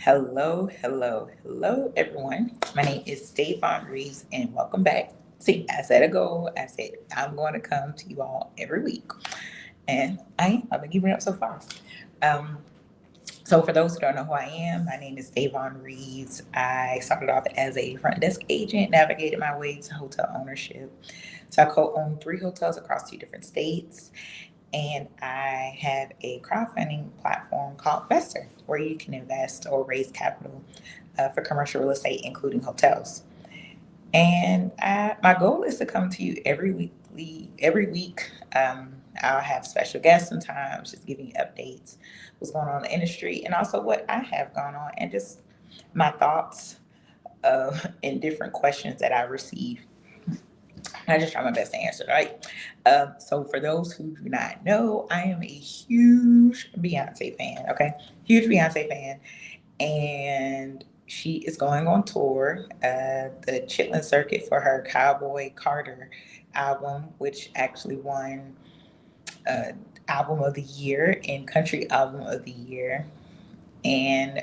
Hello, everyone. My name is Davon Reeves, and welcome back. See, I set a goal. I said I'm going to come to you all every week, and I've been keeping it up so far. Um, so, for those who don't know who I am, my name is Davon Reeves. I started off as a front desk agent, navigated my way to hotel ownership. So, I co-own three hotels across two different states, and I have a crowdfunding platform called Investor, where you can invest or raise capital for commercial real estate, including hotels. And my goal is to come to you every week. I'll have special guests sometimes, just giving you updates, what's going on in the industry, and also what I have going on, and just my thoughts and different questions that I receive. I just try my best to answer, right? So for those who do not know, I am a huge Beyonce fan. Okay, huge Beyonce fan, and she is going on tour, the Chitlin circuit for her Cowboy Carter album, which actually won uh, Album of the Year and Country Album of the Year and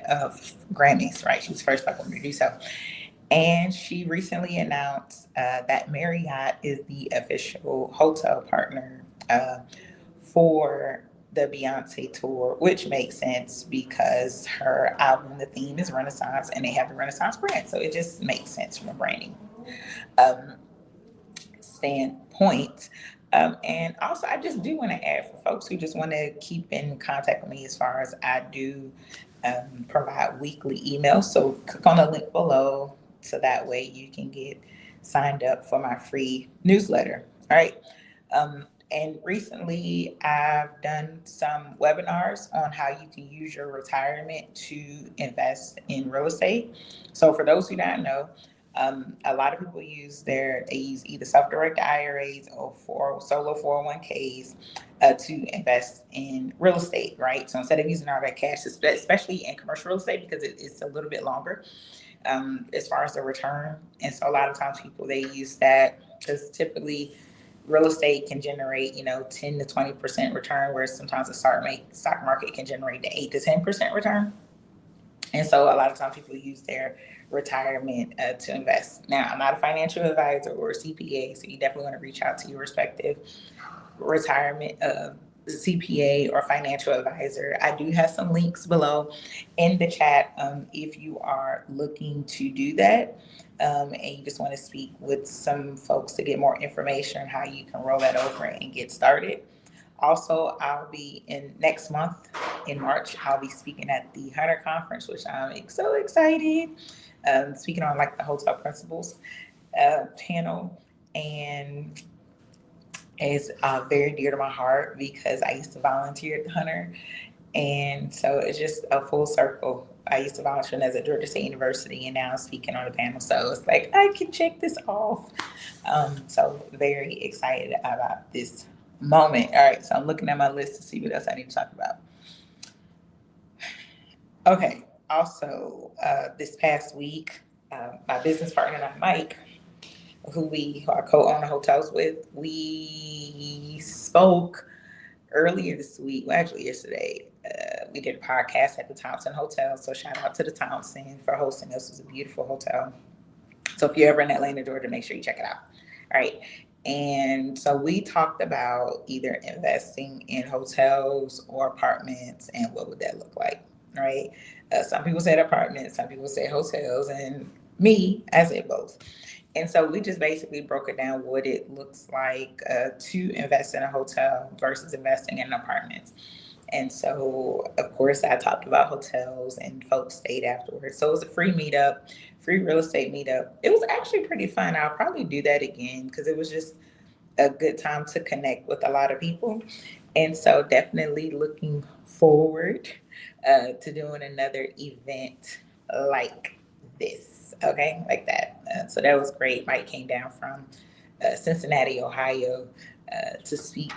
Grammys. Right, she was the first Black woman to do so. And she recently announced that Marriott is the official hotel partner for the Beyonce tour, which makes sense because her album, the theme is Renaissance, and they have the Renaissance brand. So it just makes sense from a branding um, standpoint. And also, I just do want to add for folks who just want to keep in contact with me as far as I do provide weekly emails. So click on the link below so that way you can get signed up for my free newsletter. All right. And recently, I've done some webinars on how you can use your retirement to invest in real estate. So, for those who don't know, a lot of people they use either self-directed IRAs or for solo 401ks to invest in real estate, right? So instead of using all that cash, especially in commercial real estate, because it's a little bit longer as far as the return. And so a lot of times people they use that because typically real estate can generate 10 to 20% return, whereas sometimes the stock market can generate the 8 to 10% return. And so a lot of times people use their retirement to invest. Now, I'm not a financial advisor or a CPA, so you definitely want to reach out to your respective retirement CPA or financial advisor. I do have some links below in the chat if you are looking to do that. And you just want to speak with some folks to get more information on how you can roll that over and get started. Also, I'll be in next month in March. I'll be speaking at the Hunter Conference, which I'm so excited. Speaking on like the hotel principles panel, and it's very dear to my heart because I used to volunteer at the Hunter, and so it's just a full circle. I used to volunteer as at Georgia State University, and now I'm speaking on the panel. So it's like I can check this off. So very excited about this moment. All right, so I'm looking at my list to see what else I need to talk about. Okay. Also, this past week, my business partner and I, Mike, who I co-own the hotels with, we spoke earlier this week. Well, actually yesterday. We did a podcast at the Thompson Hotel. So shout out to the Thompson for hosting us. It was a beautiful hotel. So if you're ever in Atlanta, Georgia, make sure you check it out. All right. And so we talked about either investing in hotels or apartments and what would that look like, right? Some people said apartments, some people said hotels, and me, I said both. And so we just basically broke it down what it looks like to invest in a hotel versus investing in apartments. And so, of course, I talked about hotels and folks stayed afterwards. So it was a free meetup, free real estate meetup. It was actually pretty fun. I'll probably do that again because it was just a good time to connect with a lot of people. And so, definitely looking forward to doing another event like this. Okay, like that. So that was great. Mike came down from Cincinnati, Ohio, to speak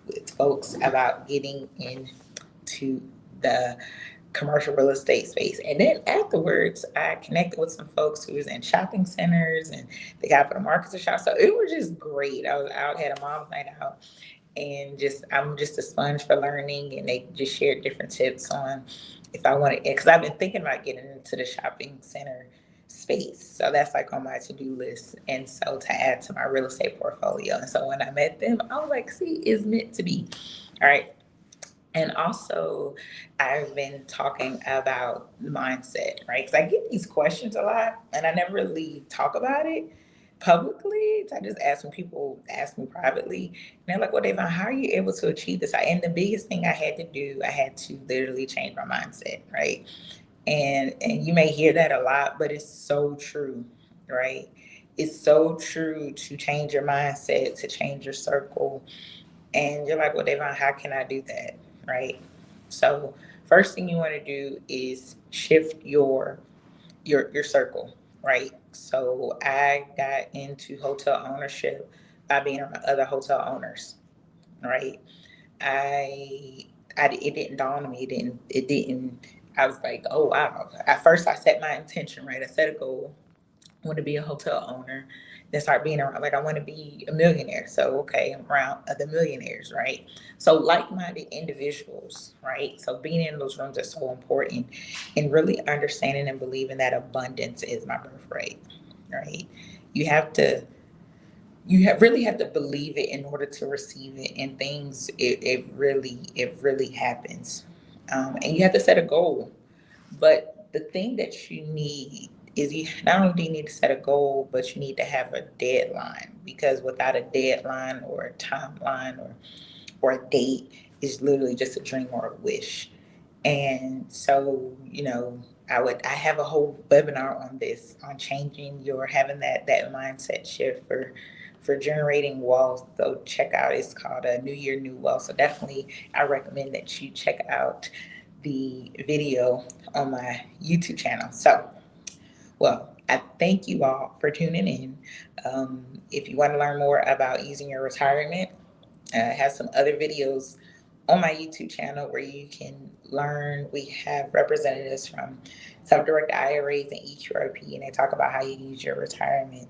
with folks about getting into the commercial real estate space. And then afterwards, I connected with some folks who was in shopping centers and the capital markets and shop. So it was just great. I was out, had a mom's night out, and just I'm just a sponge for learning. And they just shared different tips on if I wanted, because I've been thinking about getting into the shopping center space. So that's like on my to-do list. And so to add to my real estate portfolio. And so when I met them, I was like, see, it's meant to be. All right. And also, I've been talking about mindset, right? Because I get these questions a lot and I never really talk about it publicly. So I just ask when people ask me privately. And they're like, well, Davon, how are you able to achieve this? And the biggest thing I had to do, I had to literally change my mindset, right? And you may hear that a lot, but it's so true, right? It's so true to change your mindset, to change your circle, and you're like, well, Davon, how can I do that? Right. So first thing you want to do is shift your circle, right? So I got into hotel ownership by being around other hotel owners, right? I, it didn't dawn on me. It didn't. I was like, oh wow. At first, I set my intention, right? I set a goal. I want to be a hotel owner. Then start being around, like I want to be a millionaire. So okay, I'm around other millionaires, right? So like-minded individuals, right? So being in those rooms is so important, and really understanding and believing that abundance is my birthright, right? You have to really have to believe it in order to receive it, and things it really happens, and you have to set a goal. But the thing that you need is, you not only do you need to set a goal, but you need to have a deadline, because without a deadline or a timeline or a date, is literally just a dream or a wish. And so, I have a whole webinar on this, on changing your having that mindset shift for generating wealth. So check out, it's called a New Year New Wealth. So definitely I recommend that you check out the video on my YouTube channel. So, well, I thank you all for tuning in. If you want to learn more about using your retirement, I have some other videos on my YouTube channel where you can learn. We have representatives from self-directed IRAs and EQRP, and they talk about how you use your retirement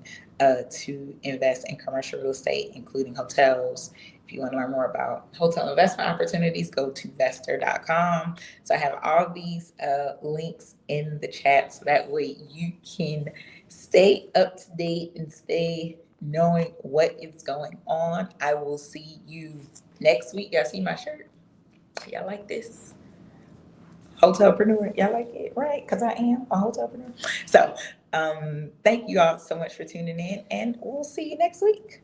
to invest in commercial real estate, including hotels. If you want to learn more about hotel investment opportunities, go to vestor.com. So I have all these links in the chat, so that way you can stay up to date and stay knowing what is going on. I will see you next week. Y'all see my shirt? Y'all like this? Hotelpreneur. Y'all like it, right? Because I am a hotelpreneur. So thank you all so much for tuning in, and we'll see you next week.